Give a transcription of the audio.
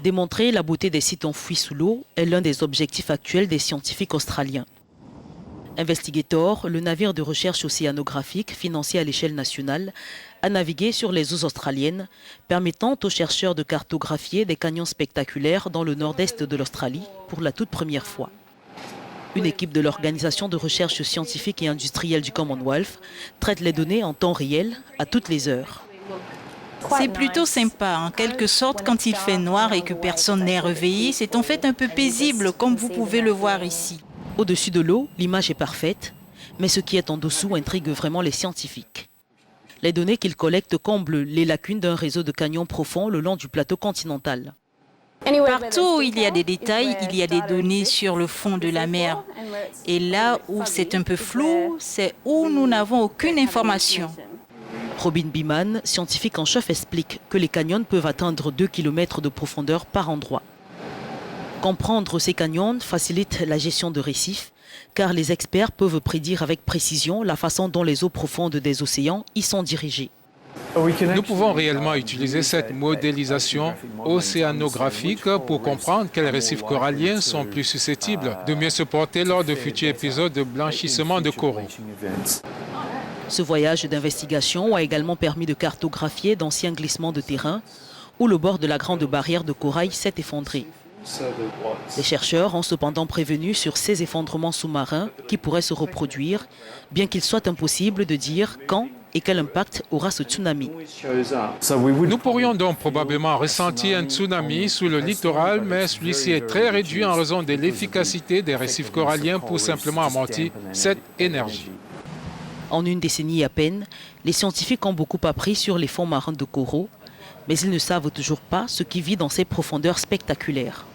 Démontrer la beauté des sites enfouis sous l'eau est l'un des objectifs actuels des scientifiques australiens. Investigator, le navire de recherche océanographique financé à l'échelle nationale, a navigué sur les eaux australiennes, permettant aux chercheurs de cartographier des canyons spectaculaires dans le nord-est de l'Australie pour la toute première fois. Une équipe de l'Organisation de recherche scientifique et industrielle du Commonwealth traite les données en temps réel, à toutes les heures. C'est plutôt sympa, en quelque sorte, quand il fait noir et que personne n'est réveillé, c'est en fait un peu paisible, comme vous pouvez le voir ici. Au-dessus de l'eau, l'image est parfaite, mais ce qui est en dessous intrigue vraiment les scientifiques. Les données qu'ils collectent comblent les lacunes d'un réseau de canyons profonds le long du plateau continental. Partout où il y a des détails, il y a des données sur le fond de la mer. Et là où c'est un peu flou, c'est où nous n'avons aucune information. Robin Beeman, scientifique en chef, explique que les canyons peuvent atteindre 2 km de profondeur par endroit. Comprendre ces canyons facilite la gestion de récifs, car les experts peuvent prédire avec précision la façon dont les eaux profondes des océans y sont dirigées. Nous pouvons réellement utiliser cette modélisation océanographique pour comprendre quels récifs coralliens sont plus susceptibles de mieux se porter lors de futurs épisodes de blanchissement de coraux. Ce voyage d'investigation a également permis de cartographier d'anciens glissements de terrain où le bord de la grande barrière de corail s'est effondré. Les chercheurs ont cependant prévenu sur ces effondrements sous-marins qui pourraient se reproduire, bien qu'il soit impossible de dire quand et quel impact aura ce tsunami. Nous pourrions donc probablement ressentir un tsunami sous le littoral, mais celui-ci est très réduit en raison de l'efficacité des récifs coralliens pour simplement amortir cette énergie. En une décennie à peine, les scientifiques ont beaucoup appris sur les fonds marins de coraux, mais ils ne savent toujours pas ce qui vit dans ces profondeurs spectaculaires.